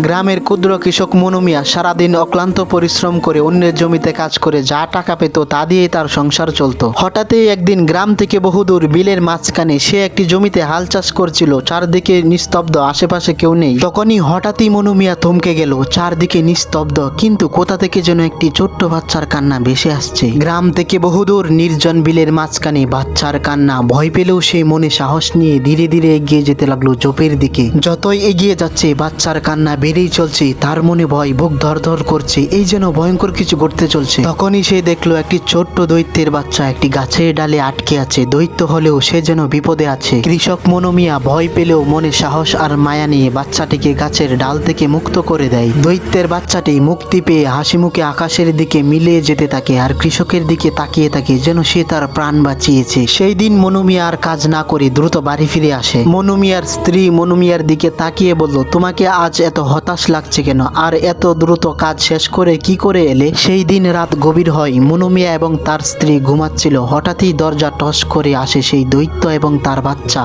গ্রামের ক্ষুদ্র কৃষক মনু মিয়া সারাদিন অক্লান্ত পরিশ্রম করে অন্যের জমিতে কাজ করে যা টাকা পেত তা দিয়েই তার সংসার চলতো। হঠাৎই একদিন গ্রাম থেকে বহুদূর বিলের মাঝখানে সে একটি জমিতে হাল চাষ করছিল। চারদিকে নিস্তব্ধ, আশেপাশে কেউ নেই। তখনই হঠাৎই মনু মিয়া থমকে গেল। চারদিকে নিস্তব্ধ, কিন্তু কোথা থেকে যেন একটি ছোট্ট বাচ্চার কান্না ভেসে আসছে। গ্রাম থেকে বহুদূর নির্জন বিলের মাঝখানে বাচ্চার কান্না। ভয় পেলেও সে মনে সাহস নিয়ে ধীরে ধীরে এগিয়ে যেতে লাগলো ঝোপের দিকে। যতই এগিয়ে যাচ্ছে বাচ্চার কান্না বেড়েই চলছে। তার মনে ভয়, বুক ধড়ধড় করছে, এই যেন ভয়ঙ্কর কিছু ঘটতে চলছে। তখনই সে দেখলো একটি ছোট্ট দৈত্যের বাচ্চা একটি গাছের ডালে আটকে আছে। দৈত্য হলেও সে যেন বিপদে আছে। কৃষক মনু মিয়া ভয় পেলেও মনে সাহস আর মায়া নিয়ে বাচ্চাটিকে গাছের ডাল থেকে মুক্ত করে দেয়। দৈত্যের বাচ্চাটি মুক্তি পেয়ে হাসি মুখে আকাশের দিকে মিলিয়ে যেতে থাকে আর কৃষকের দিকে তাকিয়ে থাকে যেন সে তার প্রাণ বাঁচিয়েছে। সেই দিন মনু মিয়া আর কাজ না করে দ্রুত বাড়ি ফিরে আসে। মনু মিয়ার স্ত্রী মনু মিয়ার দিকে তাকিয়ে বলল, তোমাকে আজ এত হতাশ লাগছে কেন? আর এত দ্রুত কাজ শেষ করে কি করে এলে? সেই দিন রাত গভীর হয়। মনু মিয়া এবং তার স্ত্রী ঘুমাচ্ছিল। হঠাৎই দরজা টস করে আসে সেই দৈত্য এবং তার বাচ্চা।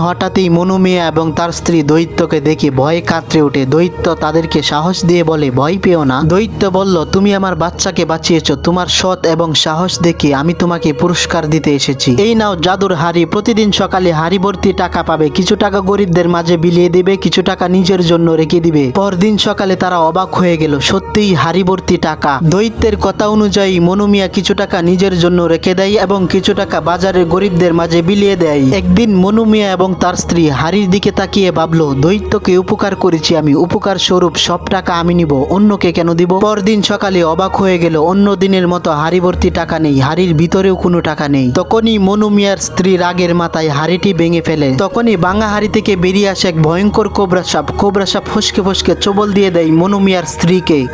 হঠাৎই মনু মিয়া এবং তার স্ত্রী দৈত্যকে দেখে ভয়ে কাতরে ওঠে। দৈত্য তাদেরকে সাহস দিয়ে বলে, ভয় পেও না। দৈত্য বলল, তুমি আমার বাচ্চাকে বাঁচিয়েছ। তোমার সৎ এবং সাহস দেখে আমি তোমাকে পুরস্কার দিতে এসেছি। এই নাও জাদুর হাড়ি। প্রতিদিন সকালে হাড়ি ভর্তি টাকা পাবে। কিছু টাকা গরিবদের মাঝে বিলিয়ে দিবে, কিছু টাকা নিজের জন্য রেখে দিবে। পরদিন সকালে তারা অবাক হয়ে গেল। সত্যিই হাড়ি ভর্তি টাকা। দৈত্যের কথা অনুযায়ী মনু মিয়া কিছু টাকা নিজের জন্য রেখে দেয় এবং কিছু টাকা বাজারের গরিবদের মাঝে বিলিয়ে দেয়। একদিন মনু মিয়া এবং তার স্ত্রী হাড়ির দিকে তাকিয়ে ভাবলো, দৈত্যকে উপকার করেছি আমি, উপকার স্বরূপ সব টাকা আমি নিব, অন্যকে কেন দিব? পরদিন সকালে অবাক হয়ে গেল। অন্য দিনের মতো হাড়ি ভর্তি টাকা নেই, হাড়ির ভিতরেও কোনো টাকা নেই। তখনই মনু মিয়ার স্ত্রী রাগের মাথায় হাড়িটি ভেঙে ফেলে। তখনই ভাঙা হাড়ি থেকে বেরিয়ে আসে এক ভয়ঙ্কর কোবরা সাপ। কোবরা সাপ ফসকে ফসকে চবল দিয়ে দেয় মনু মিয়ার স্ত্রীকে।